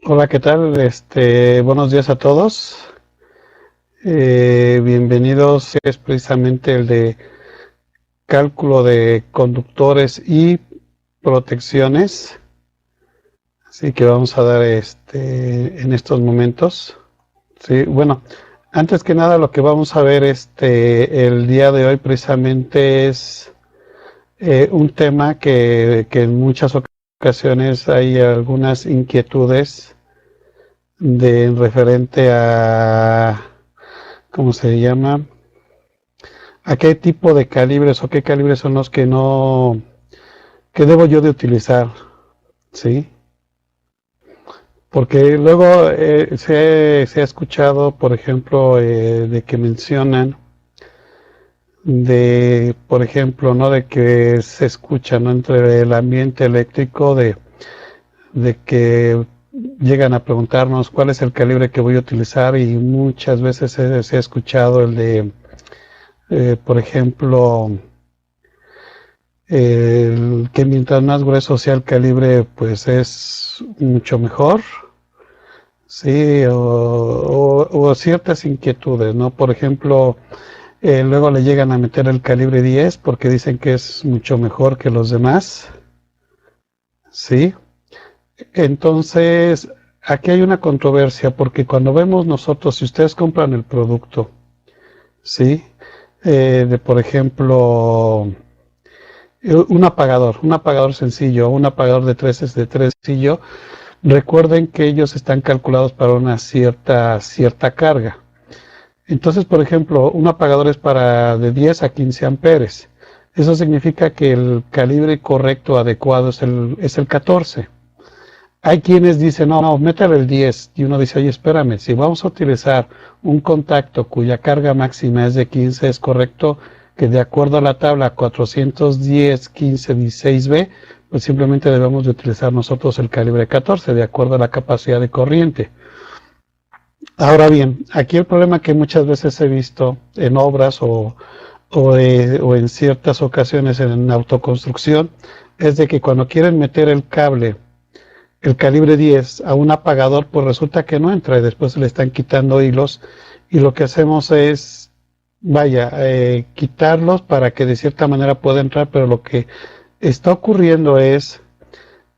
Hola, ¿qué tal? Buenos días a todos. Bienvenidos. Es precisamente el de cálculo de conductores y protecciones. Así que vamos a dar en estos momentos. Sí, bueno, antes que nada lo que vamos a ver el día de hoy precisamente es un tema que en muchas ocasiones hay algunas inquietudes de referente a, ¿cómo se llama? ¿A qué tipo de calibres o qué calibres son los que no, que debo yo de utilizar? ¿Sí? Porque luego se ha escuchado, por ejemplo, de que mencionan de, por ejemplo, ¿no? De que se escucha, ¿no? Entre el ambiente eléctrico de que llegan a preguntarnos cuál es el calibre que voy a utilizar y muchas veces se ha escuchado el de, por ejemplo, el que mientras más grueso sea el calibre, pues es mucho mejor, sí, o ciertas inquietudes, ¿no? Por ejemplo, luego le llegan a meter el calibre 10 porque dicen que es mucho mejor que los demás, sí. Entonces, aquí hay una controversia porque cuando vemos nosotros, si ustedes compran el producto, sí, de por ejemplo, un apagador sencillo, un apagador de tres sencillo, recuerden que ellos están calculados para una cierta carga. Entonces, por ejemplo, un apagador es para de 10 a 15 amperes. Eso significa que el calibre correcto, adecuado, es el 14. Hay quienes dicen, no, métale el 10. Y uno dice, oye, espérame, si vamos a utilizar un contacto cuya carga máxima es de 15, es correcto que de acuerdo a la tabla 410, 15, 16B, pues simplemente debemos de utilizar nosotros el calibre 14 de acuerdo a la capacidad de corriente. Ahora bien, aquí el problema que muchas veces he visto en obras o en ciertas ocasiones en autoconstrucción es de que cuando quieren meter el cable, el calibre 10 a un apagador, pues resulta que no entra y después le están quitando hilos y lo que hacemos es, vaya, quitarlos para que de cierta manera pueda entrar, pero lo que está ocurriendo es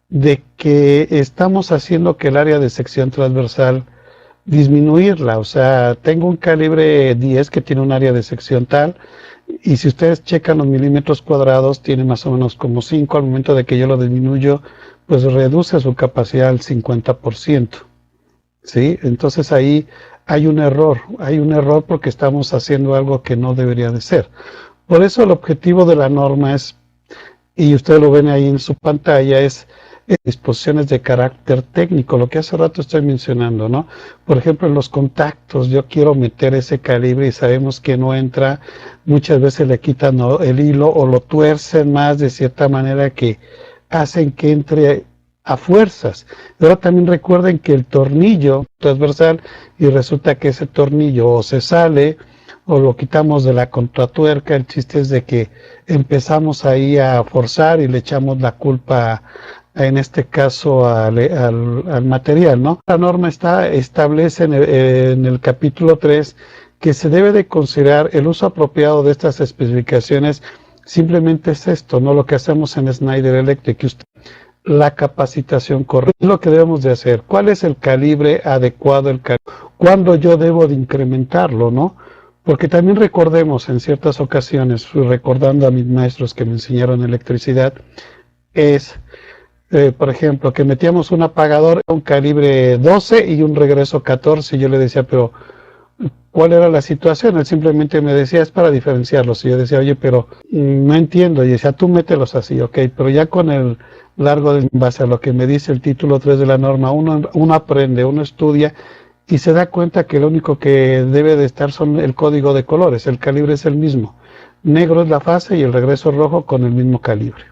de que estamos haciendo que el área de sección transversal disminuirla, o sea, tengo un calibre 10 que tiene un área de sección tal, y si ustedes checan los milímetros cuadrados, tiene más o menos como 5, al momento de que yo lo disminuyo, pues reduce su capacidad al 50%, ¿sí? Entonces ahí hay un error porque estamos haciendo algo que no debería de ser. Por eso el objetivo de la norma es, y ustedes lo ven ahí en su pantalla, es disposiciones de carácter técnico, lo que hace rato estoy mencionando, ¿no? Por ejemplo, en los contactos, yo quiero meter ese calibre y sabemos que no entra, muchas veces le quitan el hilo o lo tuercen más de cierta manera que hacen que entre a fuerzas. Pero también recuerden que el tornillo transversal y resulta que ese tornillo o se sale o lo quitamos de la contratuerca, el chiste es de que empezamos ahí a forzar y le echamos la culpa en este caso al material, ¿no? La norma establece en el capítulo 3 que se debe de considerar el uso apropiado de estas especificaciones. Simplemente es esto, no lo que hacemos en Schneider Electric, la capacitación correcta, es lo que debemos de hacer. ¿Cuál es el calibre adecuado? ¿Cuándo yo debo de incrementarlo, no? Porque también recordemos en ciertas ocasiones, recordando a mis maestros que me enseñaron electricidad, es por ejemplo, que metíamos un apagador, un calibre 12 y un regreso 14, y yo le decía, pero ¿cuál era la situación? Él simplemente me decía, es para diferenciarlos, y yo decía, oye, pero no entiendo, y decía, tú mételos así, ok, pero ya con el largo en base a lo que me dice el título 3 de la norma, uno aprende, uno estudia, y se da cuenta que lo único que debe de estar son el código de colores, el calibre es el mismo, negro es la fase y el regreso rojo con el mismo calibre.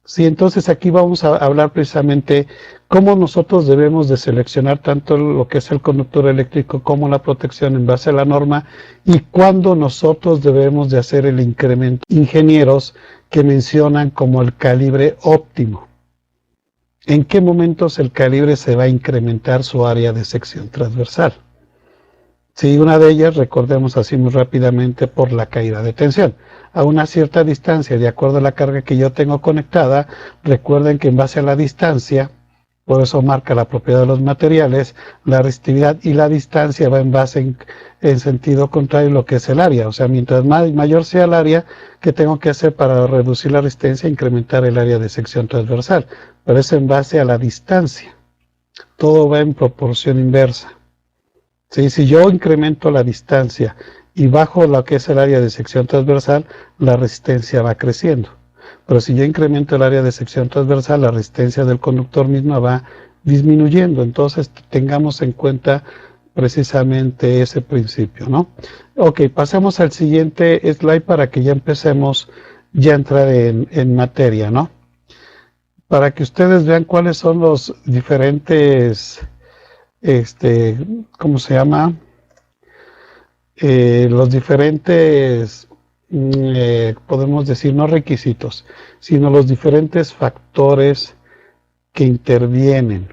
Sí, entonces aquí vamos a hablar precisamente cómo nosotros debemos de seleccionar tanto lo que es el conductor eléctrico como la protección en base a la norma y cuándo nosotros debemos de hacer el incremento. Ingenieros que mencionan como el calibre óptimo. ¿En qué momentos el calibre se va a incrementar su área de sección transversal? Sí, una de ellas, recordemos así muy rápidamente, por la caída de tensión. A una cierta distancia, de acuerdo a la carga que yo tengo conectada, recuerden que en base a la distancia, por eso marca la propiedad de los materiales, la resistividad y la distancia va en base en sentido contrario a lo que es el área. O sea, mientras mayor sea el área, ¿qué tengo que hacer para reducir la resistencia? Incrementar el área de sección transversal. Pero es en base a la distancia. Todo va en proporción inversa. ¿Sí? Si yo incremento la distancia y bajo lo que es el área de sección transversal, la resistencia va creciendo. Pero si yo incremento el área de sección transversal, la resistencia del conductor misma va disminuyendo. Entonces tengamos en cuenta precisamente ese principio, ¿no? Ok, pasemos al siguiente slide para que ya empecemos ya a entrar en materia, ¿no? Para que ustedes vean cuáles son los diferentes, ¿cómo se llama? Los diferentes, podemos decir, no requisitos, sino los diferentes factores que intervienen.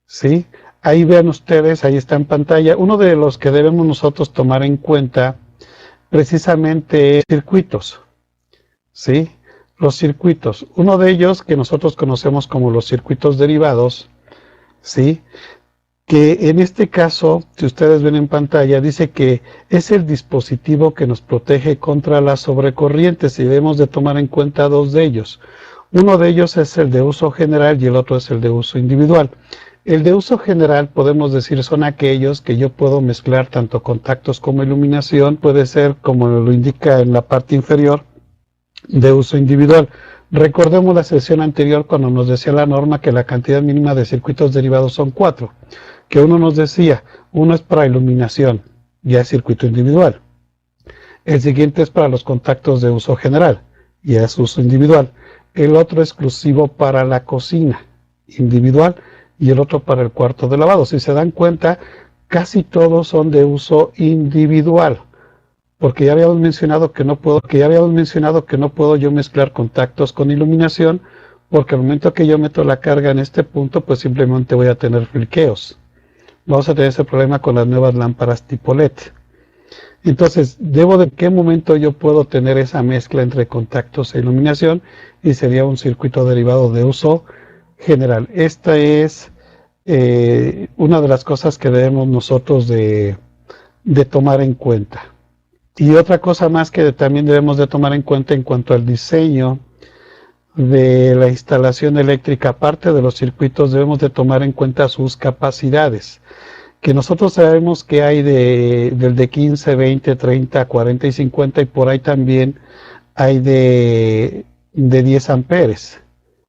¿Sí? Ahí vean ustedes, ahí está en pantalla, uno de los que debemos nosotros tomar en cuenta precisamente es circuitos. ¿Sí? Los circuitos. Uno de ellos que nosotros conocemos como los circuitos derivados, ¿sí? Que en este caso, si ustedes ven en pantalla, dice que es el dispositivo que nos protege contra las sobrecorrientes y debemos de tomar en cuenta dos de ellos. Uno de ellos es el de uso general y el otro es el de uso individual. El de uso general, podemos decir, son aquellos que yo puedo mezclar tanto contactos como iluminación, puede ser, como lo indica en la parte inferior, de uso individual. Recordemos la sesión anterior cuando nos decía la norma que la cantidad mínima de circuitos derivados son 4, que uno nos decía, uno es para iluminación, ya es circuito individual. El siguiente es para los contactos de uso general, ya es uso individual. El otro exclusivo para la cocina, individual, y el otro para el cuarto de lavado. Si se dan cuenta, casi todos son de uso individual. Porque ya habíamos mencionado que no puedo yo mezclar contactos con iluminación, porque al momento que yo meto la carga en este punto, pues simplemente voy a tener fliqueos. Vamos a tener ese problema con las nuevas lámparas tipo LED. Entonces, ¿de qué momento yo puedo tener esa mezcla entre contactos e iluminación? Y sería un circuito derivado de uso general. Esta es una de las cosas que debemos nosotros de tomar en cuenta. Y otra cosa más que también debemos de tomar en cuenta en cuanto al diseño de la instalación eléctrica, aparte de los circuitos, debemos de tomar en cuenta sus capacidades, que nosotros sabemos que hay del de 15, 20, 30, 40 y 50, y por ahí también hay de 10 amperes,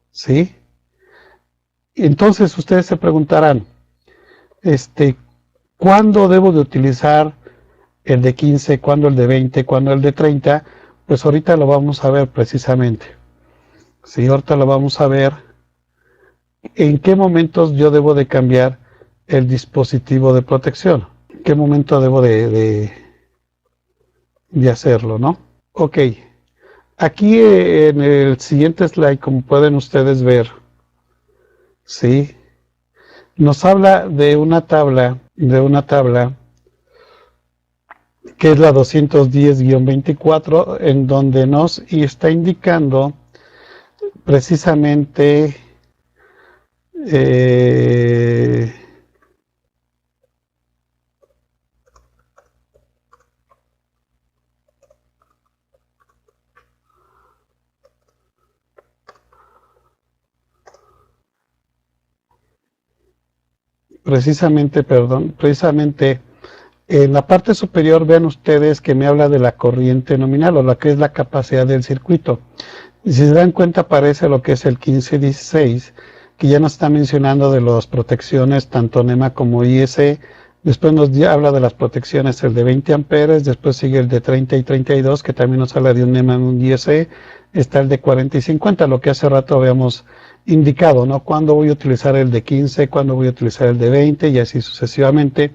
¿sí? Entonces ustedes se preguntarán, ¿cuándo debo de utilizar el de 15, cuándo el de 20, cuándo el de 30? Pues ahorita lo vamos a ver precisamente. Sí, ahorita lo vamos a ver en qué momentos yo debo de cambiar el dispositivo de protección. En qué momento debo de hacerlo, ¿no? Ok. Aquí en el siguiente slide, como pueden ustedes ver, ¿sí? Nos habla de una tabla que es la 210-24, en donde nos está indicando precisamente precisamente en la parte superior vean ustedes que me habla de la corriente nominal o la que es la capacidad del circuito. Y si se dan cuenta aparece lo que es el 1516, que ya nos está mencionando de las protecciones tanto NEMA como IEC. Después nos habla de las protecciones el de 20 amperes, después sigue el de 30 y 32, que también nos habla de un NEMA y un IEC. Está el de 40 y 50, lo que hace rato habíamos indicado, ¿no? Cuándo voy a utilizar el de 15, cuándo voy a utilizar el de 20 y así sucesivamente.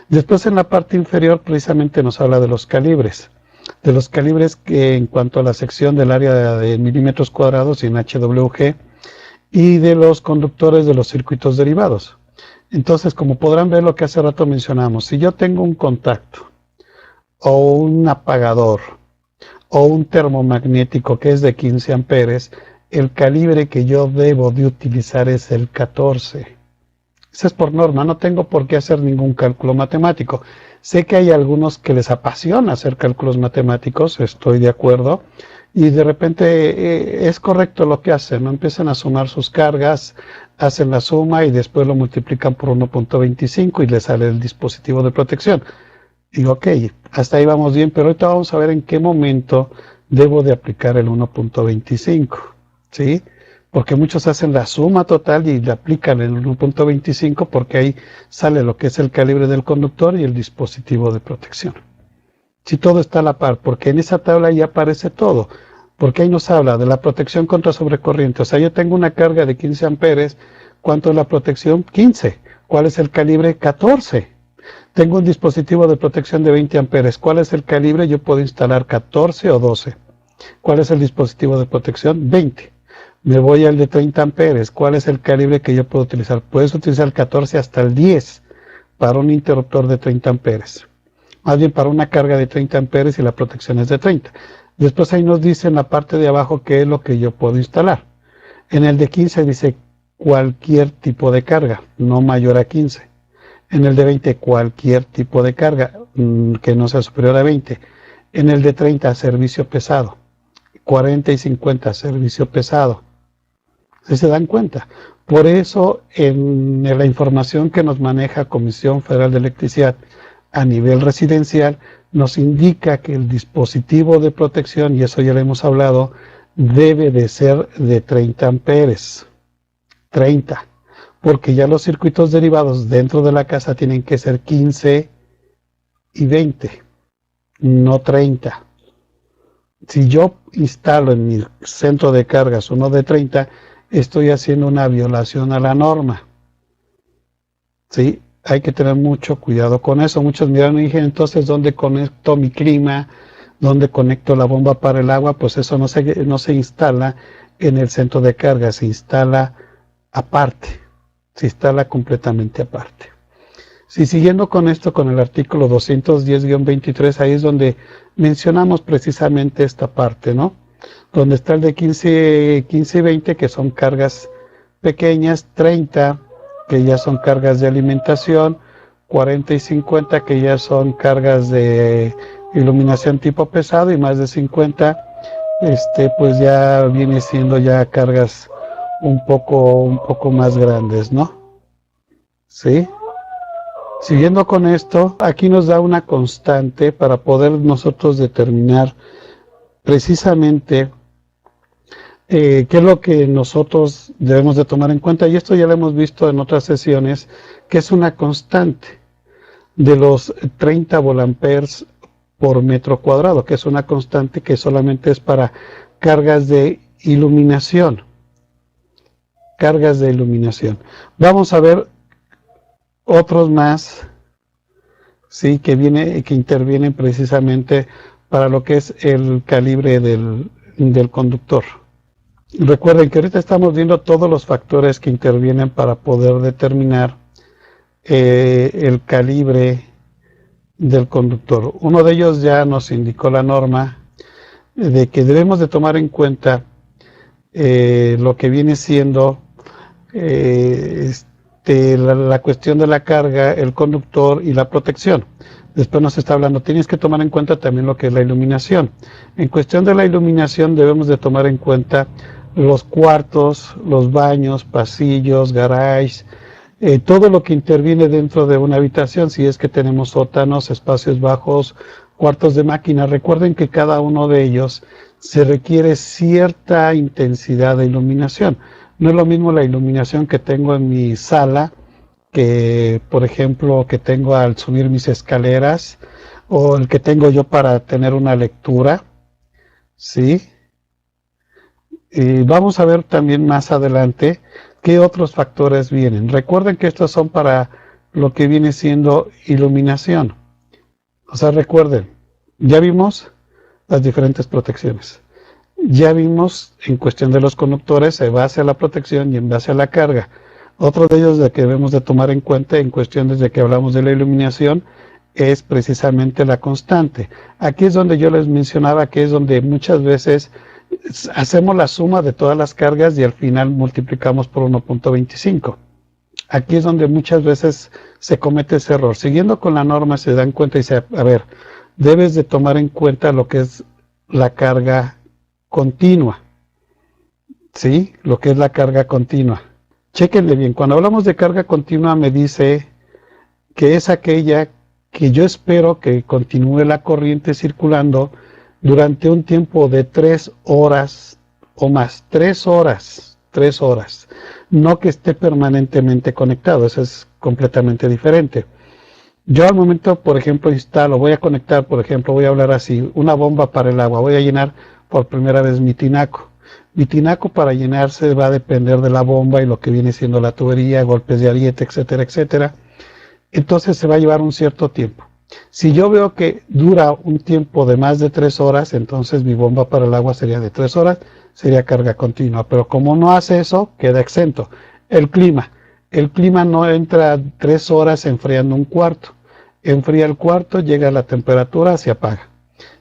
Después en la parte inferior precisamente nos habla de los calibres que en cuanto a la sección del área de milímetros cuadrados y en HWG, y de los conductores de los circuitos derivados. Entonces, como podrán ver lo que hace rato mencionamos, si yo tengo un contacto o un apagador o un termomagnético que es de 15 amperes, el calibre que yo debo de utilizar es el 14. Eso es por norma, no tengo por qué hacer ningún cálculo matemático. Sé que hay algunos que les apasiona hacer cálculos matemáticos, estoy de acuerdo, y de repente es correcto lo que hacen, ¿no? Empiezan a sumar sus cargas, hacen la suma y después lo multiplican por 1.25 y les sale el dispositivo de protección. Digo, ok, hasta ahí vamos bien, pero ahorita vamos a ver en qué momento debo de aplicar el 1.25, ¿sí? Porque muchos hacen la suma total y le aplican el 1.25 porque ahí sale lo que es el calibre del conductor y el dispositivo de protección. Si todo está a la par, porque en esa tabla ya aparece todo, porque ahí nos habla de la protección contra sobrecorriente. O sea, yo tengo una carga de 15 amperes, ¿cuánto es la protección? 15. ¿Cuál es el calibre? 14. Tengo un dispositivo de protección de 20 amperes. ¿Cuál es el calibre? Yo puedo instalar 14 o 12. ¿Cuál es el dispositivo de protección? 20. Me voy al de 30 amperes. ¿Cuál es el calibre que yo puedo utilizar? Puedes utilizar el 14 hasta el 10 para un interruptor de 30 amperes. Más bien para una carga de 30 amperes y la protección es de 30. Después ahí nos dice en la parte de abajo qué es lo que yo puedo instalar. En el de 15 dice cualquier tipo de carga, no mayor a 15. En el de 20 cualquier tipo de carga que no sea superior a 20. En el de 30 servicio pesado. 40 y 50 servicio pesado. ¿Sí se dan cuenta? Por eso en la información que nos maneja Comisión Federal de Electricidad a nivel residencial nos indica que el dispositivo de protección, y eso ya lo hemos hablado, debe de ser de 30 amperes. 30. Porque ya los circuitos derivados dentro de la casa tienen que ser 15 y 20, no 30. Si yo instalo en mi centro de cargas uno de 30, estoy haciendo una violación a la norma. ¿Sí? Hay que tener mucho cuidado con eso. Muchos miran y dicen, entonces, ¿dónde conecto mi clima? ¿Dónde conecto la bomba para el agua? Pues eso no se instala en el centro de carga, se instala aparte. Se instala completamente aparte. Si siguiendo con esto, con el artículo 210-23, ahí es donde mencionamos precisamente esta parte, ¿no? Donde está el de 15 y 20, que son cargas pequeñas, 30, que ya son cargas de alimentación, 40 y 50, que ya son cargas de iluminación tipo pesado, y más de 50, pues ya viene siendo ya cargas un poco más grandes, ¿no? ¿Sí? Siguiendo con esto, aquí nos da una constante para poder nosotros determinar precisamente qué es lo que nosotros debemos de tomar en cuenta, y esto ya lo hemos visto en otras sesiones, que es una constante de los 30 volamperes por metro cuadrado, que es una constante que solamente es para cargas de iluminación. Cargas de iluminación. Vamos a ver otros más, sí, que intervienen precisamente para lo que es el calibre del conductor. Recuerden que ahorita estamos viendo todos los factores que intervienen para poder determinar el calibre del conductor. Uno de ellos ya nos indicó la norma de que debemos de tomar en cuenta lo que viene siendo la cuestión de la carga, el conductor y la protección. Después nos está hablando, tienes que tomar en cuenta también lo que es la iluminación. En cuestión de la iluminación debemos de tomar en cuenta los cuartos, los baños, pasillos, garages, todo lo que interviene dentro de una habitación, si es que tenemos sótanos, espacios bajos, cuartos de máquina. Recuerden que cada uno de ellos se requiere cierta intensidad de iluminación. No es lo mismo la iluminación que tengo en mi sala que, por ejemplo, que tengo al subir mis escaleras, o el que tengo yo para tener una lectura, ¿sí? Y vamos a ver también más adelante qué otros factores vienen. Recuerden que estos son para lo que viene siendo iluminación. O sea, recuerden, ya vimos las diferentes protecciones. Ya vimos en cuestión de los conductores en base a la protección y en base a la carga. Otro de ellos de que debemos de tomar en cuenta en cuestiones de que hablamos de la iluminación es precisamente la constante. Aquí es donde yo les mencionaba que es donde muchas veces hacemos la suma de todas las cargas y al final multiplicamos por 1.25. Aquí es donde muchas veces se comete ese error. Siguiendo con la norma se dan cuenta y dice, a ver, debes de tomar en cuenta lo que es la carga continua. ¿Sí? Lo que es la carga continua. Chéquenle bien, cuando hablamos de carga continua me dice que es aquella que yo espero que continúe la corriente circulando durante un tiempo de 3 horas o más. 3 horas. No que esté permanentemente conectado, eso es completamente diferente. Yo al momento, por ejemplo, voy a conectar, por ejemplo, voy a hablar así, una bomba para el agua, voy a llenar por primera vez mi tinaco. Mi tinaco para llenarse va a depender de la bomba y lo que viene siendo la tubería, golpes de ariete, etcétera, etcétera. Entonces se va a llevar un cierto tiempo. Si yo veo que dura un tiempo de más de 3 horas, entonces mi bomba para el agua sería de 3 horas, sería carga continua. Pero como no hace eso, queda exento. El clima no entra 3 horas enfriando un cuarto. Enfría el cuarto, llega a la temperatura, se apaga.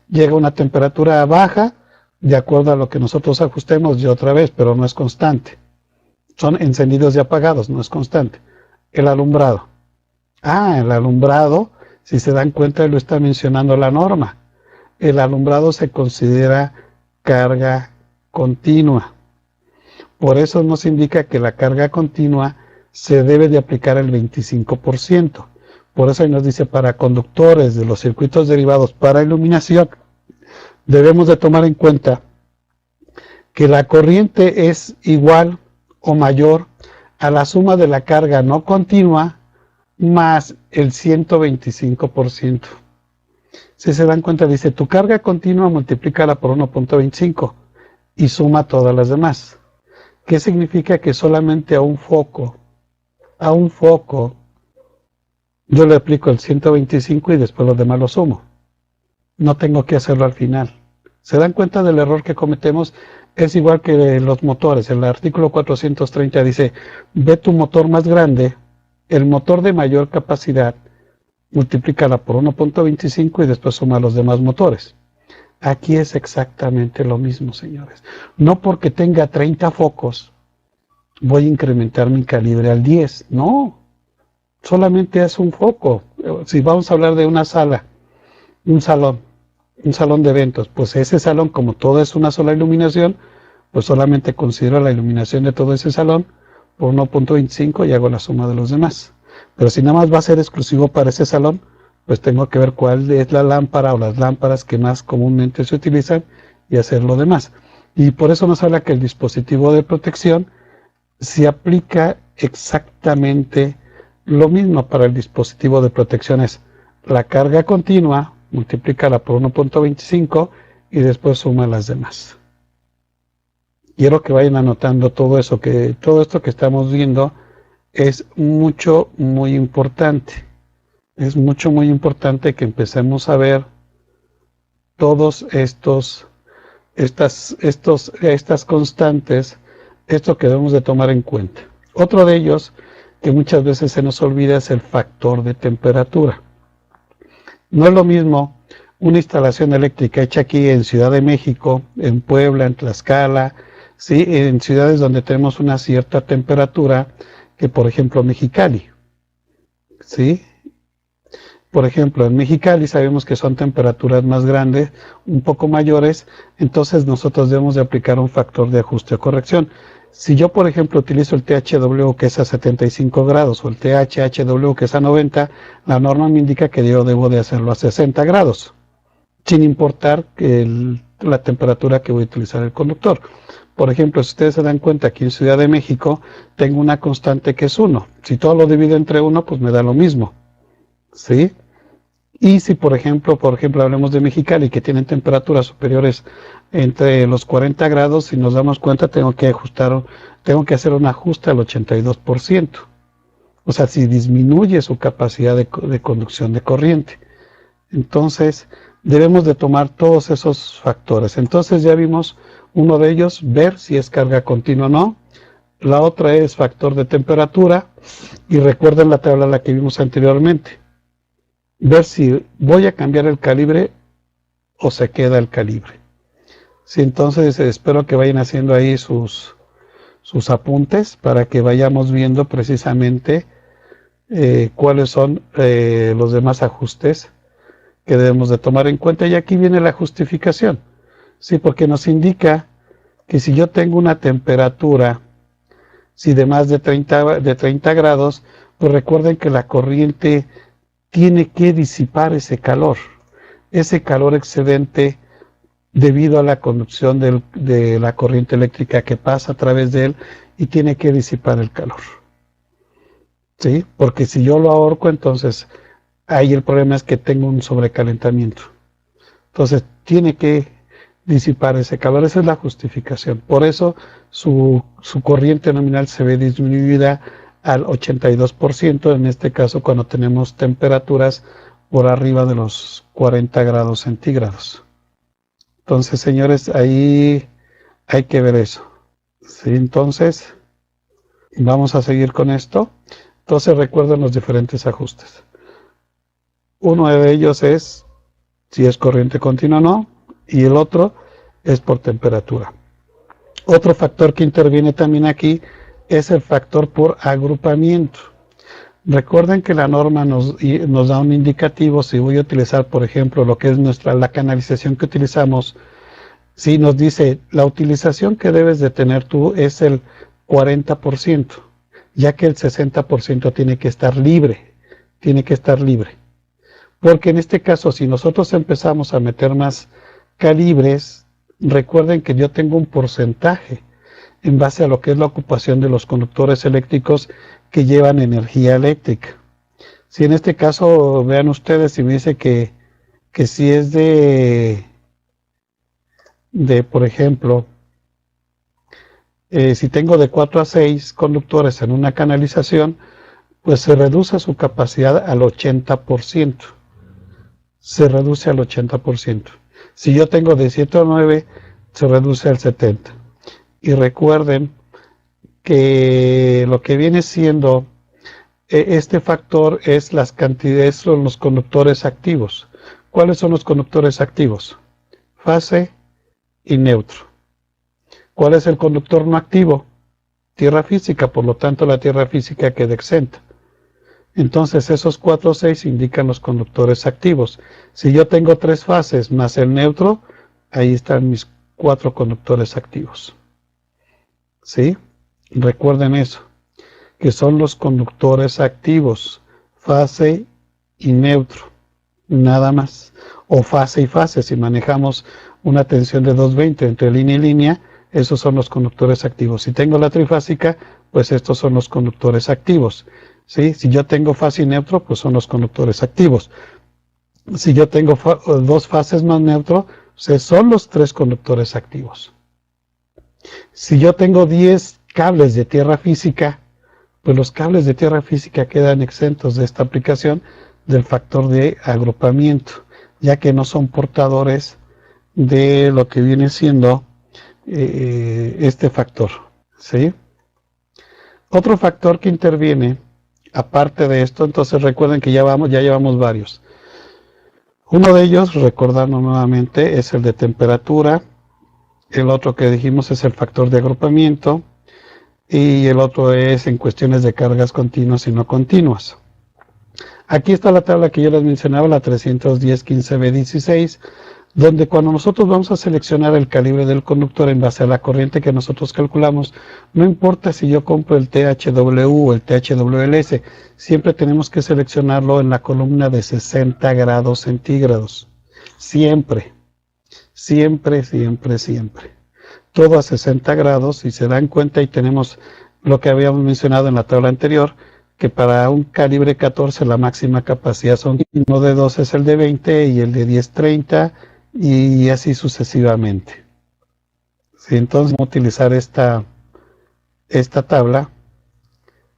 Llega a una temperatura baja, de acuerdo a lo que nosotros ajustemos y otra vez, pero no es constante. Son encendidos y apagados, no es constante. El alumbrado. El alumbrado, si se dan cuenta, lo está mencionando la norma. El alumbrado se considera carga continua. Por eso nos indica que la carga continua se debe de aplicar el 25%. Por eso ahí nos dice, para conductores de los circuitos derivados para iluminación, debemos de tomar en cuenta que la corriente es igual o mayor a la suma de la carga no continua más el 125%. Si se dan cuenta, dice, tu carga continua multiplícala por 1.25 y suma todas las demás. ¿Qué significa? Que solamente a un foco, yo le aplico el 125 y después los demás lo sumo. No tengo que hacerlo al final. ¿Se dan cuenta del error que cometemos? Es igual que los motores. El artículo 430 dice, ve tu motor más grande, el motor de mayor capacidad, multiplícala por 1.25 y después suma los demás motores. Aquí es exactamente lo mismo, señores. No porque tenga 30 focos, voy a incrementar mi calibre al 10. No, solamente es un foco. Si vamos a hablar de una sala, un salón de eventos, pues ese salón, como todo es una sola iluminación, pues solamente considero la iluminación de todo ese salón por 1.25 y hago la suma de los demás. Pero si nada más va a ser exclusivo para ese salón, pues tengo que ver cuál es la lámpara o las lámparas que más comúnmente se utilizan y hacer lo demás. Y por eso nos habla que el dispositivo de protección se aplica exactamente lo mismo para el dispositivo de protección. Es la carga continua, multiplícala por 1.25 y después suma las demás. Quiero que vayan anotando todo eso, que todo esto que estamos viendo es muy importante. Es muy importante que empecemos a ver todos estas constantes, esto que debemos de tomar en cuenta. Otro de ellos que muchas veces se nos olvida es el factor de temperatura. No es lo mismo una instalación eléctrica hecha aquí en Ciudad de México, en Puebla, en Tlaxcala, ¿sí? En ciudades donde tenemos una cierta temperatura, que por ejemplo Mexicali, ¿sí? Por ejemplo, en Mexicali sabemos que son temperaturas más grandes, un poco mayores, entonces nosotros debemos de aplicar un factor de ajuste o corrección. Si yo, por ejemplo, utilizo el THW que es a 75 grados o el THHW que es a 90, la norma me indica que yo debo de hacerlo a 60 grados, sin importar la temperatura que voy a utilizar el conductor. Por ejemplo, si ustedes se dan cuenta, aquí en Ciudad de México tengo una constante que es 1. Si todo lo divido entre 1, pues me da lo mismo, ¿sí? Y si, por ejemplo, hablemos de Mexicali, que tienen temperaturas superiores entre los 40 grados, si nos damos cuenta, tengo que hacer un ajuste al 82%. O sea, si disminuye su capacidad de conducción de corriente. Entonces, debemos de tomar todos esos factores. Entonces ya vimos Uno de ellos, ver si es carga continua o no. La otra es factor de temperatura. Y recuerden la tabla la que vimos anteriormente. Ver si voy a cambiar el calibre o se queda el calibre. Sí, entonces espero que vayan haciendo ahí sus apuntes para que vayamos viendo precisamente cuáles son los demás ajustes que debemos de tomar en cuenta. Y aquí viene la justificación, sí, porque nos indica que si yo tengo una temperatura de más de 30 grados, pues recuerden que la corriente tiene que disipar ese calor excedente debido a la conducción de la corriente eléctrica que pasa a través de él, y tiene que disipar el calor. ¿Sí? Porque si yo lo ahorco, entonces ahí el problema es que tengo un sobrecalentamiento. Entonces tiene que disipar ese calor. Esa es la justificación. Por eso su corriente nominal se ve disminuida al 82%, en este caso cuando tenemos temperaturas por arriba de los 40 grados centígrados. Entonces, señores, ahí hay que ver eso. ¿Sí? Entonces, vamos a seguir con esto. Entonces, recuerden los diferentes ajustes. Uno de ellos es si es corriente continua o no, y el otro es por temperatura. Otro factor que interviene también aquí es el factor por agrupamiento. Recuerden que la norma nos da un indicativo. Si voy a utilizar, por ejemplo, lo que es la canalización que utilizamos, si nos dice la utilización que debes de tener tú es el 40%, ya que el 60% tiene que estar libre, porque en este caso, si nosotros empezamos a meter más calibres, recuerden que yo tengo un porcentaje en base a lo que es la ocupación de los conductores eléctricos que llevan energía eléctrica. Si en este caso, vean ustedes, si me dice que si es por ejemplo, si tengo de 4 a 6 conductores en una canalización, pues se reduce su capacidad al 80%. Se reduce al 80%. Si yo tengo de 7 a 9, se reduce al 70%. Y recuerden que lo que viene siendo este factor es las cantidades, son los conductores activos. ¿Cuáles son los conductores activos? Fase y neutro. ¿Cuál es el conductor no activo? Tierra física, por lo tanto la tierra física queda exenta. Entonces esos 4 o 6 indican los conductores activos. Si yo tengo 3 fases más el neutro, ahí están mis 4 conductores activos. ¿Sí? Recuerden eso, que son los conductores activos, fase y neutro, nada más. O fase y fase, si manejamos una tensión de 220 entre línea y línea, esos son los conductores activos. Si tengo la trifásica, pues estos son los conductores activos. ¿Sí? Si yo tengo fase y neutro, pues son los conductores activos. Si yo tengo 2 fases más neutro, pues son los 3 conductores activos. Si yo tengo 10 cables de tierra física, pues los cables de tierra física quedan exentos de esta aplicación del factor de agrupamiento, ya que no son portadores de lo que viene siendo este factor. ¿Sí? Otro factor que interviene, aparte de esto, entonces recuerden que ya llevamos varios. Uno de ellos, recordando nuevamente, es el de temperatura. El otro que dijimos es el factor de agrupamiento. Y el otro es en cuestiones de cargas continuas y no continuas. Aquí está la tabla que yo les mencionaba, la 310-15B16, donde cuando nosotros vamos a seleccionar el calibre del conductor en base a la corriente que nosotros calculamos, no importa si yo compro el THW o el THWLS, siempre tenemos que seleccionarlo en la columna de 60 grados centígrados. Siempre, siempre, siempre, siempre. Todo a 60 grados, si se dan cuenta, y tenemos lo que habíamos mencionado en la tabla anterior, que para un calibre 14 la máxima capacidad son, uno de 2 es el de 20 y el de 10, 30, y así sucesivamente. ¿Sí? Entonces vamos a utilizar esta tabla.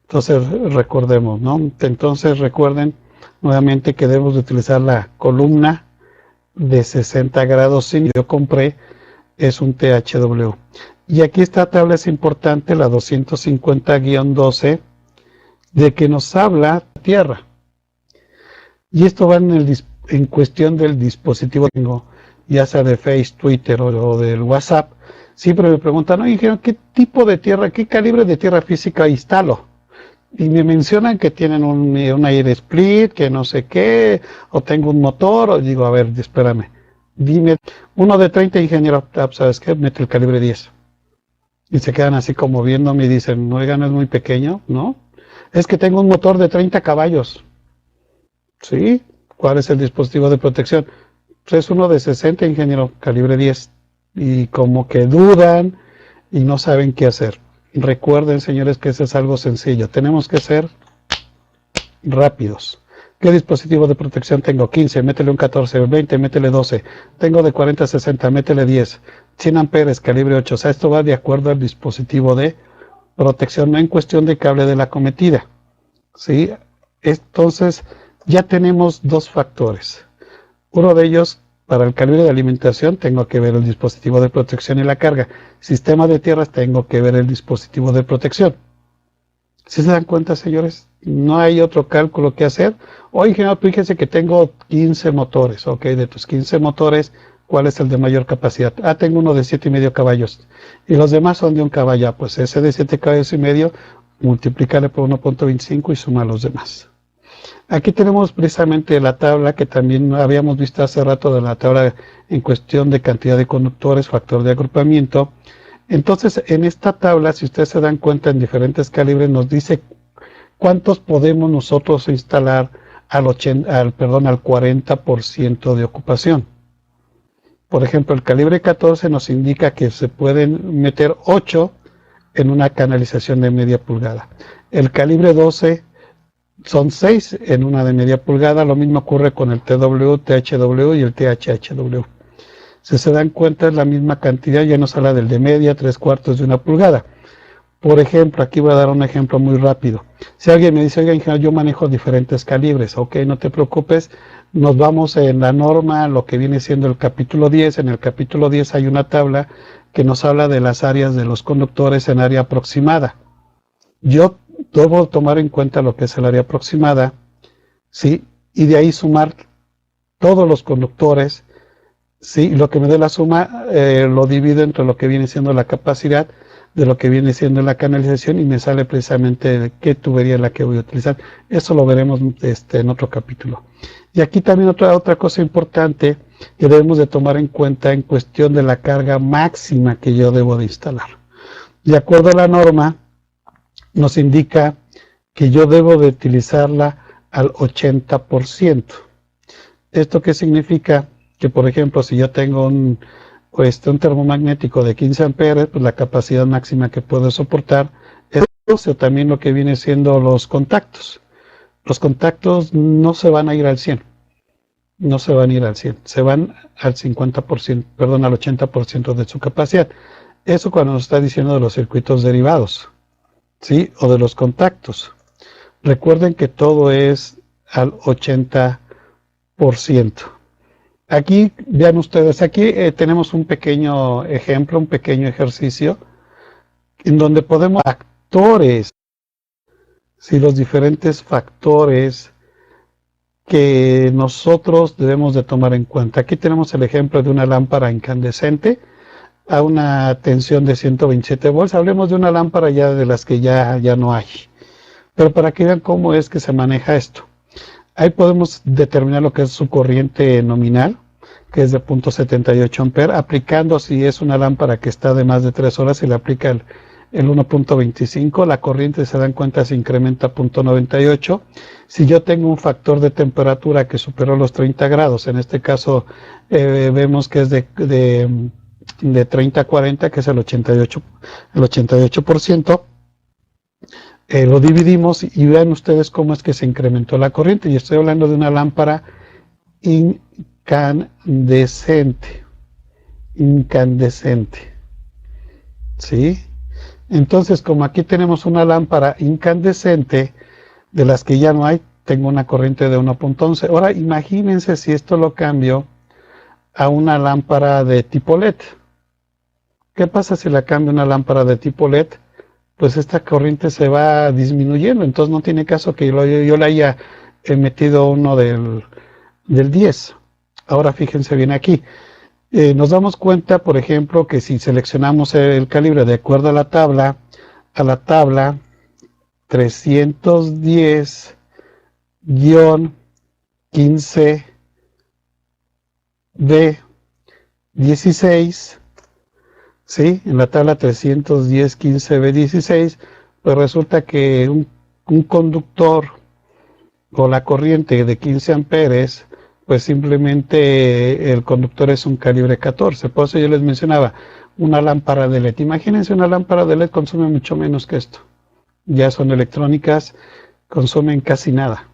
Entonces recordemos, ¿no? Entonces recuerden nuevamente que debemos de utilizar la columna de 60 grados. Yo compré es un THW. Y aquí esta tabla es importante, la 250-12, de que nos habla Tierra. Y esto va en cuestión del dispositivo que tengo, ya sea de Face, Twitter o del WhatsApp. Siempre me preguntan, oye, ¿qué tipo de tierra, qué calibre de tierra física instalo? Y me mencionan que tienen un air split, que no sé qué, o tengo un motor, o digo, a ver, espérame, dime, uno de 30, ingeniero, ¿sabes qué? Mete el calibre 10. Y se quedan así como viéndome y dicen, oigan, es muy pequeño, ¿no? Es que tengo un motor de 30 caballos. ¿Sí? ¿Cuál es el dispositivo de protección? Pues es uno de 60, ingeniero, calibre 10. Y como que dudan y no saben qué hacer. Recuerden, señores, que eso es algo sencillo. Tenemos que ser rápidos. ¿Qué dispositivo de protección tengo? 15, métele un 14, 20, métele 12. Tengo de 40 a 60, métele 10. 100 amperes, calibre 8. O sea, esto va de acuerdo al dispositivo de protección, no en cuestión de cable de la acometida. ¿Sí? Entonces, ya tenemos dos factores. Uno de ellos, para el calibre de alimentación, tengo que ver el dispositivo de protección y la carga. Sistema de tierras, tengo que ver el dispositivo de protección. ¿Sí se dan cuenta, señores? No hay otro cálculo que hacer. Oye, ingeniero, fíjese que tengo 15 motores. Ok, de tus 15 motores, ¿cuál es el de mayor capacidad? Ah, tengo uno de 7,5 caballos. Y los demás son de un caballo. Pues ese de 7 caballos y medio, multiplícale por 1.25 y suma los demás. Aquí tenemos precisamente la tabla que también habíamos visto hace rato, de la tabla en cuestión de cantidad de conductores, factor de agrupamiento. Entonces, en esta tabla, si ustedes se dan cuenta, en diferentes calibres nos dice cuántos podemos nosotros instalar al 40% de ocupación. Por ejemplo, el calibre 14 nos indica que se pueden meter 8 en una canalización de media pulgada. El calibre 12 son 6 en una de media pulgada. Lo mismo ocurre con el TW, THW y el THHW. Si se dan cuenta, es la misma cantidad, ya nos habla del de media, 3/4 de una pulgada. Por ejemplo, aquí voy a dar un ejemplo muy rápido. Si alguien me dice, oiga, ingeniero, yo manejo diferentes calibres, ok, no te preocupes, nos vamos en la norma, lo que viene siendo el capítulo 10. En el capítulo 10 hay una tabla que nos habla de las áreas de los conductores en área aproximada. Yo debo tomar en cuenta lo que es el área aproximada, ¿sí? Y de ahí sumar todos los conductores, ¿sí? Lo que me dé la suma lo divido entre lo que viene siendo la capacidad de lo que viene siendo la canalización y me sale precisamente qué tubería es la que voy a utilizar. Eso lo veremos en otro capítulo. Y aquí también otra cosa importante que debemos de tomar en cuenta en cuestión de la carga máxima que yo debo de instalar. De acuerdo a la norma, nos indica que yo debo de utilizarla al 80%. ¿Esto qué significa? Que, por ejemplo, si yo tengo un termomagnético de 15 amperes, pues la capacidad máxima que puedo soportar es 12, o también lo que viene siendo los contactos. Los contactos no se van a ir al 100, no se van a ir al 100, se van al 50%, perdón, al 80% de su capacidad. Eso cuando nos está diciendo de los circuitos derivados, ¿sí? O de los contactos. Recuerden que todo es al 80%. Aquí, vean ustedes, aquí tenemos un pequeño ejemplo, un pequeño ejercicio, en donde podemos factores, ¿sí? Los diferentes factores que nosotros debemos de tomar en cuenta. Aquí tenemos el ejemplo de una lámpara incandescente a una tensión de 127 volts. Hablemos de una lámpara ya de las que ya no hay. Pero para que vean cómo es que se maneja esto. Ahí podemos determinar lo que es su corriente nominal, que es de 0.78 amperes, aplicando, si es una lámpara que está de más de 3 horas, se le aplica el 1.25, la corriente, se dan cuenta, se incrementa a 0.98. Si yo tengo un factor de temperatura que superó los 30 grados, en este caso vemos que es de 30 a 40, que es el 88%, lo dividimos y vean ustedes cómo es que se incrementó la corriente. Y estoy hablando de una lámpara incandescente, ¿sí? Entonces, como aquí tenemos una lámpara incandescente, de las que ya no hay, tengo una corriente de 1.11. Ahora, imagínense si esto lo cambio a una lámpara de tipo LED. ¿Qué pasa si la cambio a una lámpara de tipo LED? Pues esta corriente se va disminuyendo, entonces no tiene caso que yo le haya metido uno del 10. Ahora fíjense bien aquí. Nos damos cuenta, por ejemplo, que si seleccionamos el calibre de acuerdo a la tabla 310-15B16, ¿sí? En la tabla 310-15B16, pues resulta que un conductor o la corriente de 15 amperes, pues simplemente el conductor es un calibre 14. Por eso yo les mencionaba una lámpara de LED. Imagínense, una lámpara de LED consume mucho menos que esto. Ya son electrónicas, consumen casi nada.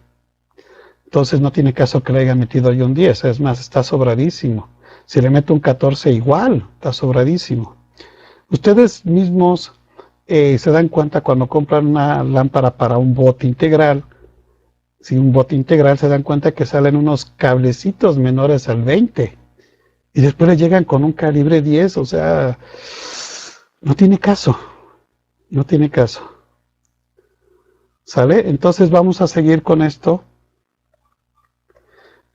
Entonces no tiene caso que le haya metido yo un 10, es más, está sobradísimo. Si le meto un 14 igual, está sobradísimo. Ustedes mismos se dan cuenta cuando compran una lámpara para un bote integral. Si un bote integral, se dan cuenta que salen unos cablecitos menores al 20 y después le llegan con un calibre 10, o sea, no tiene caso, no tiene caso. ¿Sale? Entonces vamos a seguir con esto,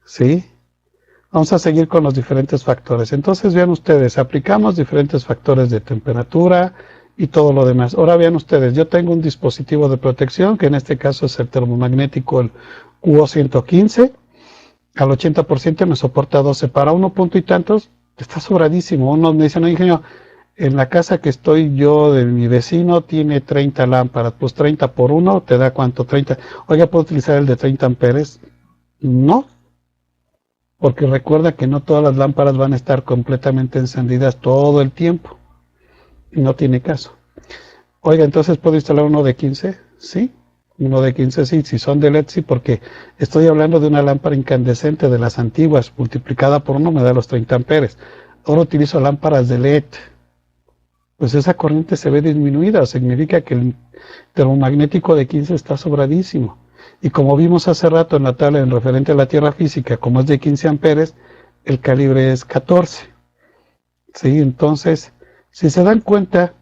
¿sí? Vamos a seguir con los diferentes factores. Entonces vean ustedes, aplicamos diferentes factores de temperatura y todo lo demás. Ahora vean ustedes, yo tengo un dispositivo de protección, que en este caso es el termomagnético, el QO115, al 80% me soporta 12, para uno punto y tantos, está sobradísimo. Uno me dice, no, ingeniero, en la casa que estoy yo de mi vecino tiene 30 lámparas, pues 30 por 1 te da ¿cuánto? 30. Oiga, ¿puedo utilizar el de 30 amperes? No, porque recuerda que no todas las lámparas van a estar completamente encendidas todo el tiempo. No tiene caso. Oiga, entonces ¿puedo instalar uno de 15? Sí, uno de 15 sí, si son de LED sí, porque estoy hablando de una lámpara incandescente de las antiguas, multiplicada por 1 me da los 30 amperes. Ahora utilizo lámparas de LED. Pues esa corriente se ve disminuida, significa que el termomagnético de 15 está sobradísimo. Y como vimos hace rato en la tabla en referente a la tierra física, como es de 15 amperes, el calibre es 14. ¿Sí? Entonces, si se dan cuenta,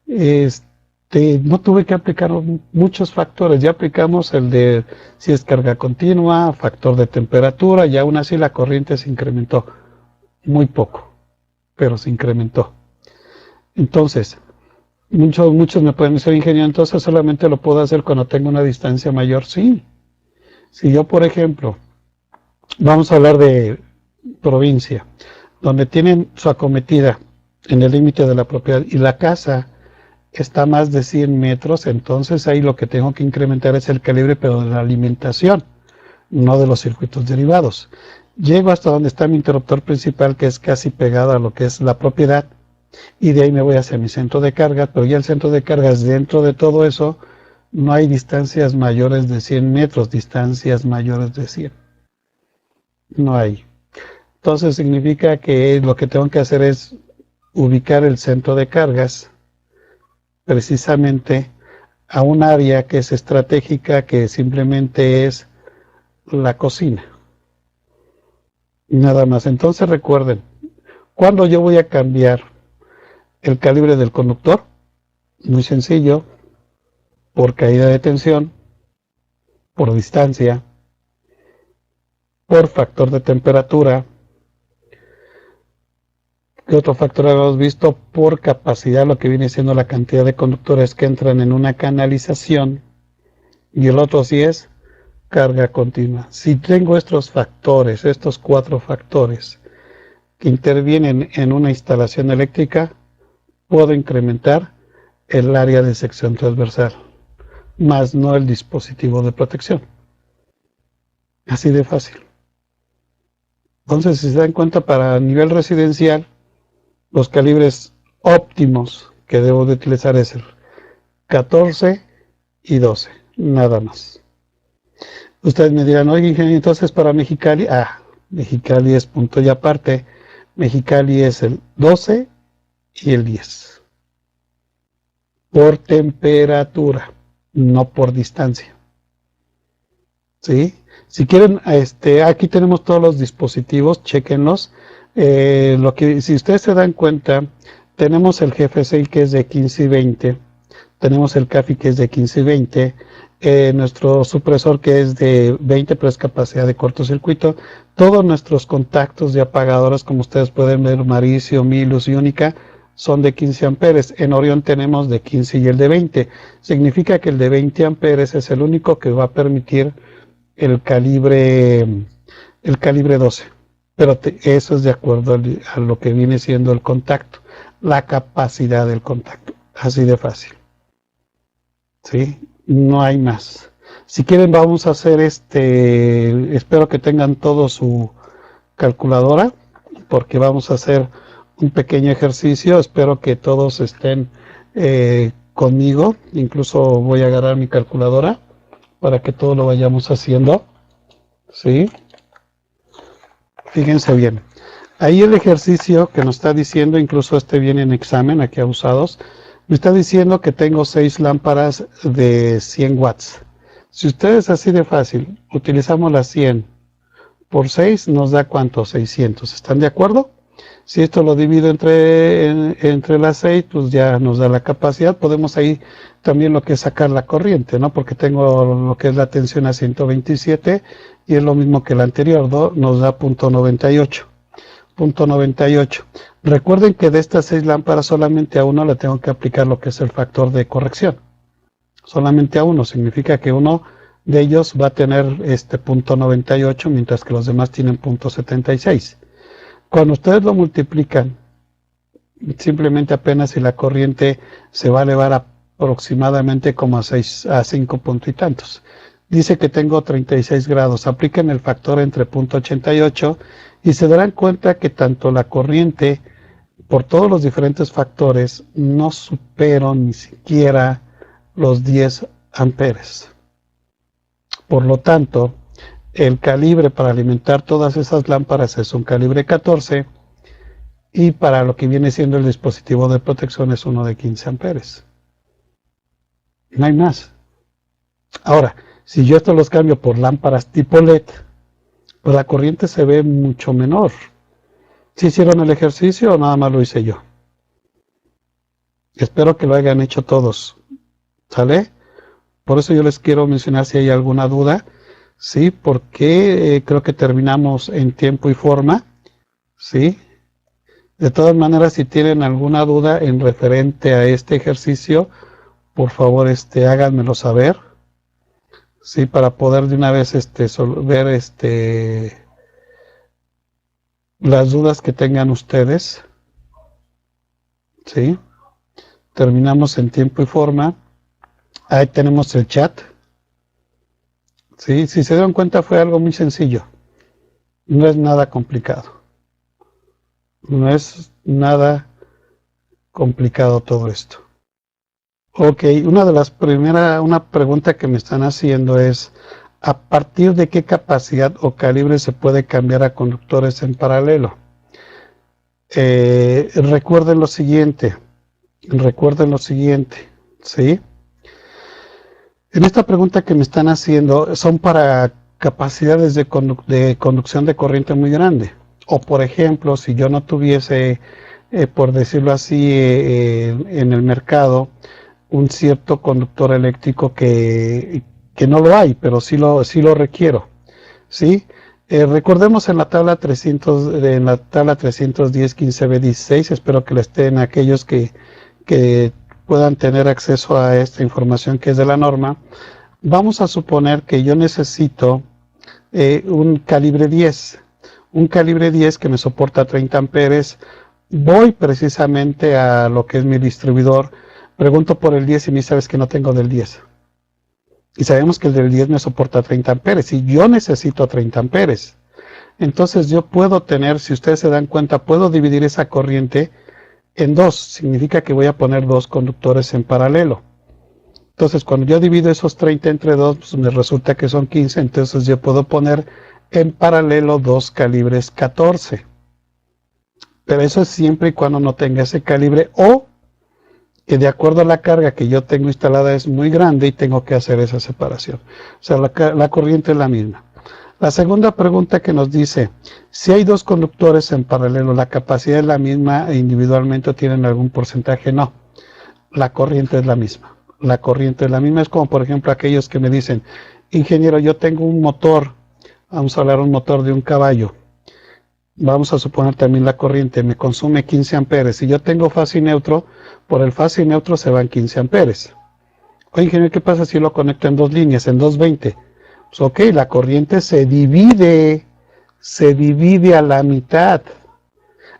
no tuve que aplicar muchos factores. Ya aplicamos el de si es carga continua, factor de temperatura, y aún así la corriente se incrementó. Muy poco, pero se incrementó. Entonces, muchos me pueden decir, ingeniero, entonces solamente lo puedo hacer cuando tengo una distancia mayor. Sí. Si yo, por ejemplo, vamos a hablar de provincia, donde tienen su acometida en el límite de la propiedad y la casa está a más de 100 metros, entonces ahí lo que tengo que incrementar es el calibre, pero de la alimentación, no de los circuitos derivados. Llego hasta donde está mi interruptor principal, que es casi pegado a lo que es la propiedad, y de ahí me voy hacia mi centro de carga, pero ya el centro de cargas, dentro de todo eso, no hay distancias mayores de 100 metros, distancias mayores de 100. No hay. Entonces significa que lo que tengo que hacer es ubicar el centro de cargas precisamente a un área que es estratégica, que simplemente es la cocina. Nada más. Entonces recuerden, ¿cuándo yo voy a cambiar el calibre del conductor? Muy sencillo, por caída de tensión, por distancia, por factor de temperatura. ¿Qué otro factor hemos visto? Por capacidad, lo que viene siendo la cantidad de conductores que entran en una canalización. Y el otro sí es carga continua. Si tengo estos factores, estos 4 factores que intervienen en una instalación eléctrica, puedo incrementar el área de sección transversal, más no el dispositivo de protección. Así de fácil. Entonces, si se dan cuenta, para nivel residencial, los calibres óptimos que debo de utilizar es el 14 y 12, nada más. Ustedes me dirán, oye, ingeniero, entonces para Mexicali, Mexicali es punto y aparte, Mexicali es el 12 y el 10. Por temperatura, no por distancia. ¿Sí? Si quieren, aquí tenemos todos los dispositivos, chéquenlos. Si ustedes se dan cuenta, tenemos el GFCI que es de 15 y 20, tenemos el CAFI que es de 15 y 20, nuestro supresor que es de 20 pero es capacidad de cortocircuito, todos nuestros contactos de apagadoras, como ustedes pueden ver, Maricio, Milus y Única, son de 15 amperes. En Orión tenemos de 15 y el de 20. Significa que el de 20 amperes es el único que va a permitir el calibre 12. Pero eso es de acuerdo a lo que viene siendo el contacto, la capacidad del contacto. Así de fácil. ¿Sí? No hay más. Si quieren vamos a hacer espero que tengan todo su calculadora, porque vamos a hacer un pequeño ejercicio. Espero que todos estén conmigo. Incluso voy a agarrar mi calculadora para que todo lo vayamos haciendo. ¿Sí? Fíjense bien. Ahí el ejercicio que nos está diciendo, incluso viene en examen, aquí a usados, me está diciendo que tengo 6 lámparas de 100 watts. Si ustedes así de fácil utilizamos las 100 por 6, nos da ¿cuánto? 600. ¿Están de acuerdo? Si esto lo divido entre las 6, pues ya nos da la capacidad. Podemos ahí también lo que es sacar la corriente, ¿no? Porque tengo lo que es la tensión a 127 y es lo mismo que la anterior, ¿no? Nos da .98. Recuerden que de estas 6 lámparas solamente a uno le tengo que aplicar lo que es el factor de corrección. Solamente a uno, significa que uno de ellos va a tener .98, mientras que los demás tienen .76. Cuando ustedes lo multiplican, simplemente apenas si la corriente se va a elevar aproximadamente como a 5 puntos y tantos. Dice que tengo 36 grados. Apliquen el factor entre .88 y se darán cuenta que tanto la corriente, por todos los diferentes factores, no supero ni siquiera los 10 amperes. Por lo tanto, el calibre para alimentar todas esas lámparas es un calibre 14 y para lo que viene siendo el dispositivo de protección es uno de 15 amperes. No hay más. Ahora, si yo estos los cambio por lámparas tipo LED, pues la corriente se ve mucho menor. ¿Sí hicieron el ejercicio o nada más lo hice yo? Espero que lo hayan hecho todos. ¿Sale? Por eso yo les quiero mencionar si hay alguna duda. Sí, porque creo que terminamos en tiempo y forma. Sí. De todas maneras, si tienen alguna duda en referente a este ejercicio, por favor, háganmelo saber. Sí, para poder de una vez ver las dudas que tengan ustedes. Sí. Terminamos en tiempo y forma. Ahí tenemos el chat. Sí, si se dieron cuenta fue algo muy sencillo. No es nada complicado. No es nada complicado todo esto. Ok, una pregunta que me están haciendo es, ¿a partir de qué capacidad o calibre se puede cambiar a conductores en paralelo? Recuerden lo siguiente, ¿sí? En esta pregunta que me están haciendo son para capacidades de conducción de corriente muy grande. O por ejemplo, si yo no tuviese, por decirlo así, en el mercado, un cierto conductor eléctrico que no lo hay, pero sí lo requiero. ¿Sí? Recordemos en la tabla 310 15B16, espero que le estén aquellos que puedan tener acceso a esta información que es de la norma. Vamos a suponer que yo necesito un calibre 10 que me soporta 30 amperes. Voy precisamente a lo que es mi distribuidor, pregunto por el 10 y me dice, sabes que no tengo del 10. Y sabemos que el del 10 me soporta 30 amperes y yo necesito 30 amperes. Entonces yo puedo tener, si ustedes se dan cuenta, puedo dividir esa corriente en dos. Significa que voy a poner dos conductores en paralelo. Entonces cuando yo divido esos 30 entre 2, pues me resulta que son 15. Entonces yo puedo poner en paralelo dos calibres 14. Pero eso es siempre y cuando no tenga ese calibre o que de acuerdo a la carga que yo tengo instalada es muy grande y tengo que hacer esa separación. O sea, la corriente es la misma. La segunda pregunta que nos dice, si hay dos conductores en paralelo, ¿la capacidad es la misma e individualmente tienen algún porcentaje? No, la corriente es la misma. La corriente es la misma. Es como, por ejemplo, aquellos que me dicen, ingeniero, yo tengo un motor, vamos a hablar un motor de un caballo. Vamos a suponer también la corriente me consume 15 amperes. Si yo tengo fase y neutro, por el fase y neutro se van 15 amperes. Oye, ingeniero, ¿qué pasa si lo conecto en dos líneas, en 220? Pues ok, la corriente se divide a la mitad.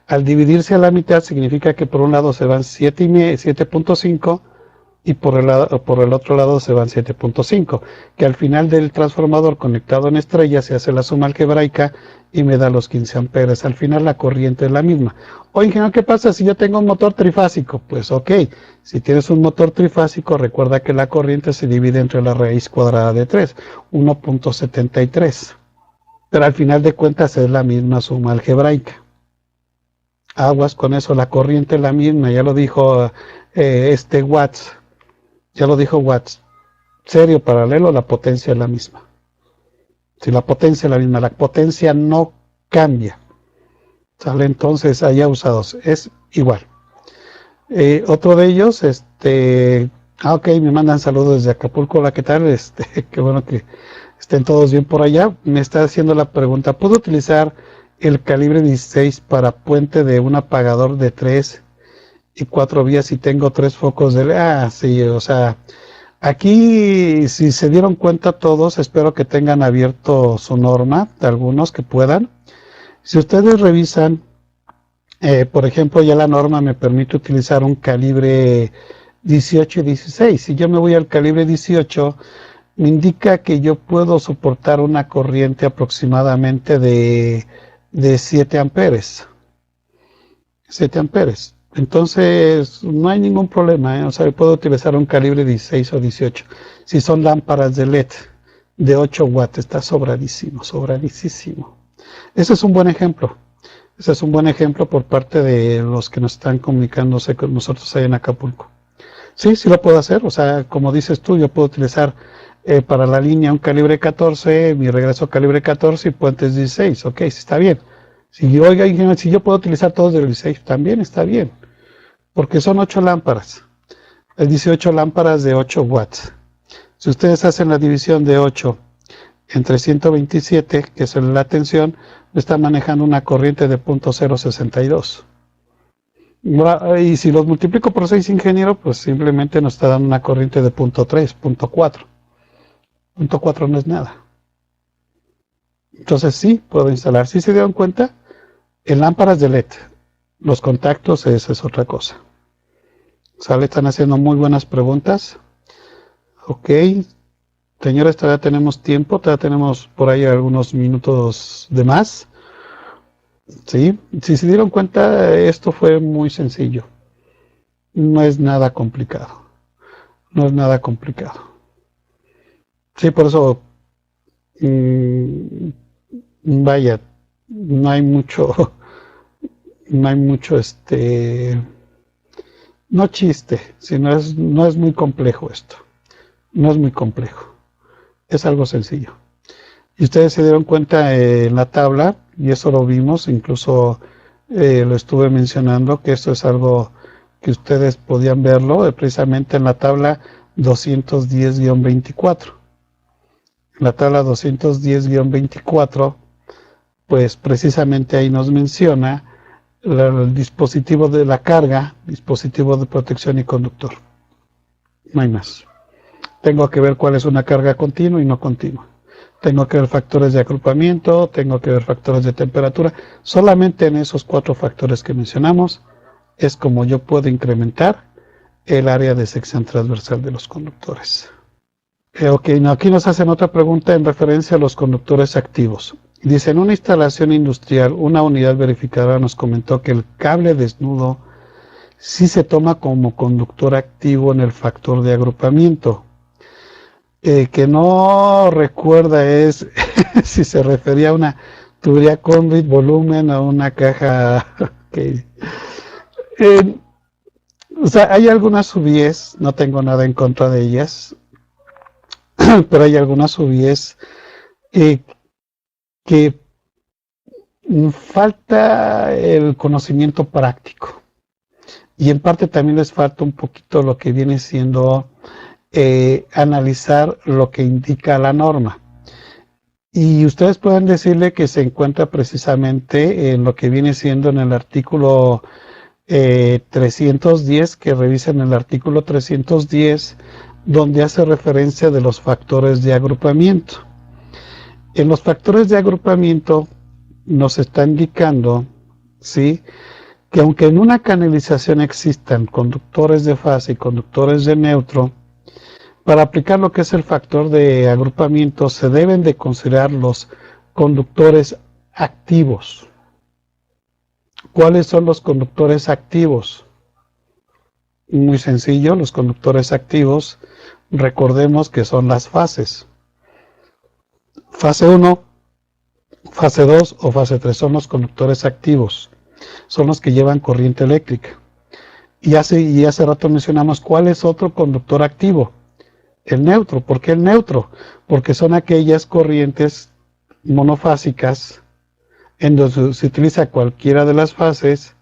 Al dividirse a la mitad significa que por un lado se van 7.5 y por el otro lado se van 7.5, que al final del transformador conectado en estrella se hace la suma algebraica y me da los 15 amperes. Al final la corriente es la misma. Oye, ingeniero, ¿qué pasa si yo tengo un motor trifásico? Pues ok, si tienes un motor trifásico, recuerda que la corriente se divide entre la raíz cuadrada de 3, 1.73. Pero al final de cuentas es la misma suma algebraica. Aguas con eso, la corriente es la misma, ya lo dijo Watts. Ya lo dijo Watts. Serio paralelo, la potencia es la misma. Si la potencia es la misma, la potencia no cambia. ¿Sale? Entonces, allá usados, es igual. Otro de ellos, ok, me mandan saludos desde Acapulco. Hola, ¿qué tal? Qué bueno que estén todos bien por allá. Me está haciendo la pregunta, ¿puedo utilizar el calibre 16 para puente de un apagador de 3 y 4 vías si tengo 3 focos de LED? Sí, o sea, aquí si se dieron cuenta todos, espero que tengan abierto su norma, de algunos que puedan. Si ustedes revisan, por ejemplo, ya la norma me permite utilizar un calibre 18 y 16. Si yo me voy al calibre 18, me indica que yo puedo soportar una corriente aproximadamente de 7 amperes. 7 amperes. Entonces, no hay ningún problema, ¿eh? O sea, puedo utilizar un calibre 16 o 18. Si son lámparas de LED de 8 watts, está sobradísimo, sobradísimo. Ese es un buen ejemplo. Ese es un buen ejemplo por parte de los que nos están comunicándose con nosotros ahí en Acapulco. Sí, sí lo puedo hacer. O sea, como dices tú, yo puedo utilizar para la línea un calibre 14, mi regreso calibre 14 y puentes 16. Ok, sí está bien. Si yo puedo utilizar todos de 16, también está bien. Porque son 8 lámparas. Es 18 lámparas de 8 watts. Si ustedes hacen la división de 8 entre 127, que es la tensión, está manejando una corriente de 0.062. Y si los multiplico por 6, ingeniero, pues simplemente nos está dando una corriente de 0.3, 0.4. 0.4 no es nada. Entonces sí, puedo instalar. Si se dieron cuenta, en lámparas de LED, los contactos, esa es otra cosa. ¿Sale? Están haciendo muy buenas preguntas. Ok. Señores, todavía tenemos tiempo, todavía tenemos por ahí algunos minutos de más. ¿Sí? Si se dieron cuenta, esto fue muy sencillo. No es nada complicado. No es nada complicado. Sí, por eso, vaya, no hay mucho, no chiste, sino no es muy complejo esto. No es muy complejo. Es algo sencillo. Y ustedes se dieron cuenta en la tabla, y eso lo vimos, incluso lo estuve mencionando, que esto es algo que ustedes podían verlo precisamente en la tabla 210-24. En la tabla 210-24, pues precisamente ahí nos menciona el dispositivo de la carga, dispositivo de protección y conductor. No hay más. Tengo que ver cuál es una carga continua y no continua. Tengo que ver factores de agrupamiento, tengo que ver factores de temperatura. Solamente en esos 4 factores que mencionamos es como yo puedo incrementar el área de sección transversal de los conductores. Ok, aquí nos hacen otra pregunta en referencia a los conductores activos. Dice, en una instalación industrial, una unidad verificadora nos comentó que el cable desnudo sí se toma como conductor activo en el factor de agrupamiento. Que no recuerda es si se refería a una tubería conduit, volumen o una caja. Okay. O sea, hay algunas UBIs, no tengo nada en contra de ellas, pero hay algunas UBIs que falta el conocimiento práctico y en parte también les falta un poquito lo que viene siendo analizar lo que indica la norma. Y ustedes pueden decirle que se encuentra precisamente en lo que viene siendo en el artículo 310, que revisen el artículo 310, donde hace referencia de los factores de agrupamiento. En los factores de agrupamiento nos está indicando, ¿sí?, que aunque en una canalización existan conductores de fase y conductores de neutro, para aplicar lo que es el factor de agrupamiento se deben de considerar los conductores activos. ¿Cuáles son los conductores activos? Muy sencillo, los conductores activos, recordemos que son las fases. Fase 1, fase 2 o fase 3 son los conductores activos. Son los que llevan corriente eléctrica. Y hace rato mencionamos cuál es otro conductor activo. El neutro. ¿Por qué el neutro? Porque son aquellas corrientes monofásicas en donde se utiliza cualquiera de las fases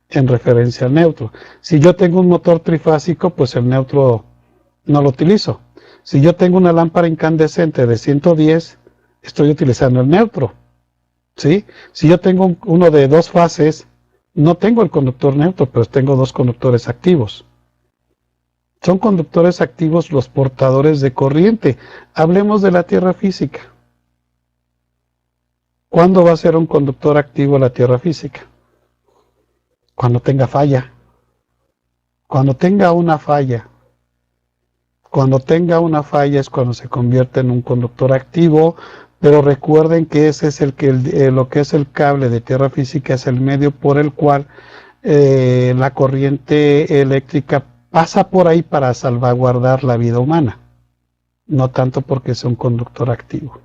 en referencia al neutro. Si yo tengo un motor trifásico, pues el neutro no lo utilizo. Si yo tengo una lámpara incandescente de 110, estoy utilizando el neutro, ¿sí? Si yo tengo uno de dos fases, no tengo el conductor neutro, pero tengo dos conductores activos. Son conductores activos los portadores de corriente. Hablemos de la tierra física. ¿Cuándo va a ser un conductor activo la tierra física? Cuando tenga falla. Cuando tenga una falla. Cuando tenga una falla es cuando se convierte en un conductor activo, pero recuerden que ese es lo que es el cable de tierra física, es el medio por el cual la corriente eléctrica pasa por ahí para salvaguardar la vida humana, no tanto porque sea un conductor activo.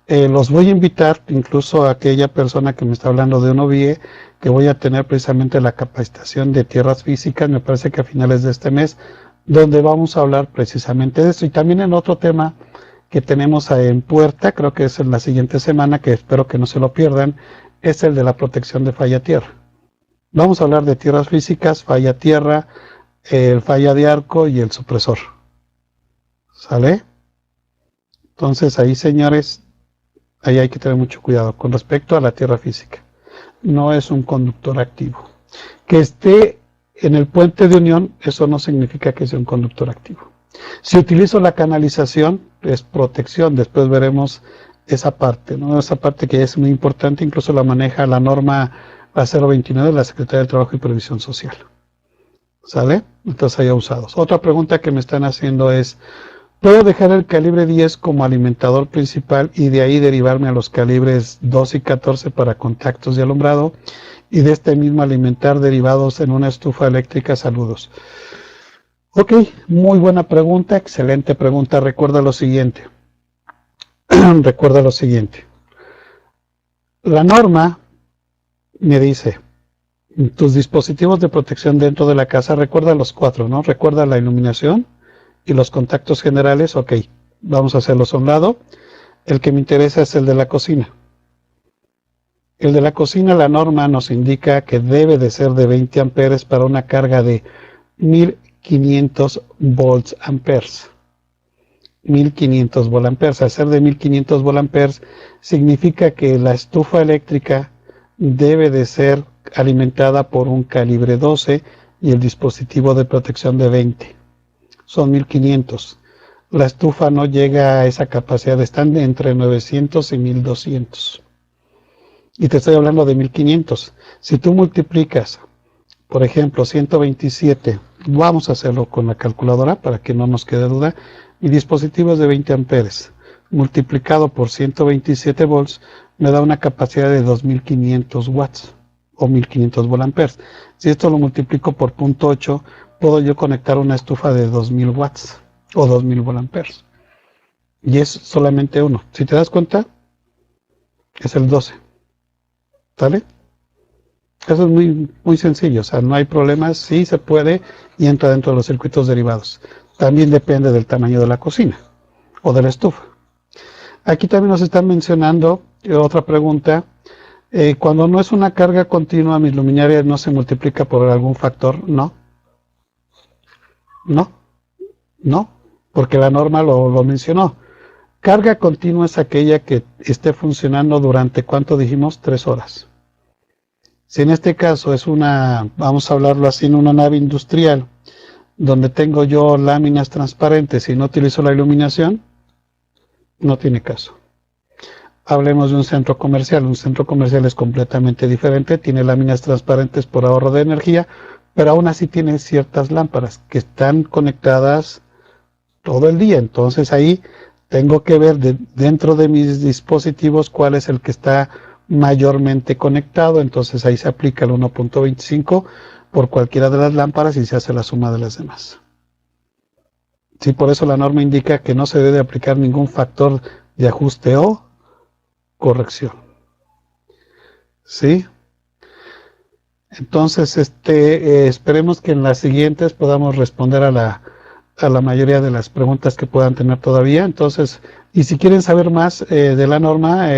Los voy a invitar, incluso a aquella persona que me está hablando de un OVIE, que voy a tener precisamente la capacitación de tierras físicas, me parece que a finales de este mes, donde vamos a hablar precisamente de eso. Y también en otro tema que tenemos en puerta, creo que es en la siguiente semana, que espero que no se lo pierdan, es el de la protección de falla tierra. Vamos a hablar de tierras físicas, falla tierra, el falla de arco y el supresor. ¿Sale? Entonces ahí, señores, ahí hay que tener mucho cuidado con respecto a la tierra física. No es un conductor activo. Que esté en el puente de unión, eso no significa que sea un conductor activo. Si utilizo la canalización, es protección. Después veremos esa parte, ¿no? Esa parte que es muy importante, incluso la maneja la norma la 029 de la Secretaría del Trabajo y Previsión Social. ¿Sale? Entonces hay usados. Otra pregunta que me están haciendo es, ¿puedo dejar el calibre 10 como alimentador principal y de ahí derivarme a los calibres 2 y 14 para contactos de alumbrado y de este mismo alimentar derivados en una estufa eléctrica? Saludos. Ok, muy buena pregunta, excelente pregunta. Recuerda lo siguiente. Recuerda lo siguiente. La norma me dice, tus dispositivos de protección dentro de la casa, recuerda los 4, ¿no? Recuerda la iluminación y los contactos generales. Ok, vamos a hacerlos a un lado. El que me interesa es el de la cocina. El de la cocina, la norma nos indica que debe de ser de 20 amperes para una carga de 1500 volts amperes. 1500 volt amperes. Al ser de 1500 volt amperes significa que la estufa eléctrica debe de ser alimentada por un calibre 12 y el dispositivo de protección de 20. Son 1500. La estufa no llega a esa capacidad, están entre 900 y 1200. Y te estoy hablando de 1500. Si tú multiplicas, por ejemplo, 127, vamos a hacerlo con la calculadora para que no nos quede duda. Mi dispositivo es de 20 amperes. Multiplicado por 127 volts, me da una capacidad de 2500 watts o 1500 volt amperes. Si esto lo multiplico por 0.8, puedo yo conectar una estufa de 2000 watts o 2000 volt amperes. Y es solamente uno. Si te das cuenta, es el 12. ¿Sale? Eso es muy sencillo, o sea, no hay problemas, sí se puede y entra dentro de los circuitos derivados. También depende del tamaño de la cocina o de la estufa. Aquí también nos están mencionando Otra pregunta. Cuando no es una carga continua, mis luminarias no se multiplica por algún factor, ¿no? No, no, porque la norma lo mencionó. Carga continua es aquella que esté funcionando durante, ¿cuánto dijimos? 3 horas. Si en este caso es una, vamos a hablarlo así, en una nave industrial, donde tengo yo láminas transparentes y no utilizo la iluminación, no tiene caso. Hablemos de un centro comercial. Un centro comercial es completamente diferente, tiene láminas transparentes por ahorro de energía, pero aún así tiene ciertas lámparas que están conectadas todo el día. Entonces ahí tengo que ver dentro de mis dispositivos cuál es el que está mayormente conectado. Entonces ahí se aplica el 1.25 por cualquiera de las lámparas y se hace la suma de las demás. Sí, por eso la norma indica que no se debe aplicar ningún factor de ajuste o corrección. ¿Sí? Entonces, esperemos que en las siguientes podamos responder a la mayoría de las preguntas que puedan tener todavía. Entonces, y si quieren saber más de la norma,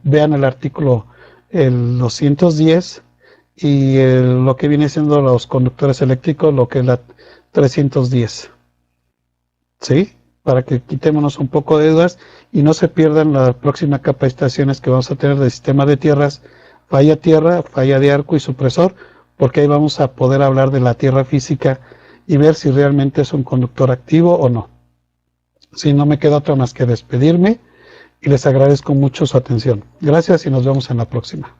vean el artículo el 210 y lo que viene siendo los conductores eléctricos, lo que es la 310. ¿Sí? Para que quitémonos un poco de dudas y no se pierdan la próxima capacitaciones que vamos a tener de sistema de tierras, falla tierra, falla de arco y supresor, porque ahí vamos a poder hablar de la tierra física y ver si realmente es un conductor activo o no. Si no me queda otra más que despedirme y les agradezco mucho su atención. Gracias y nos vemos en la próxima.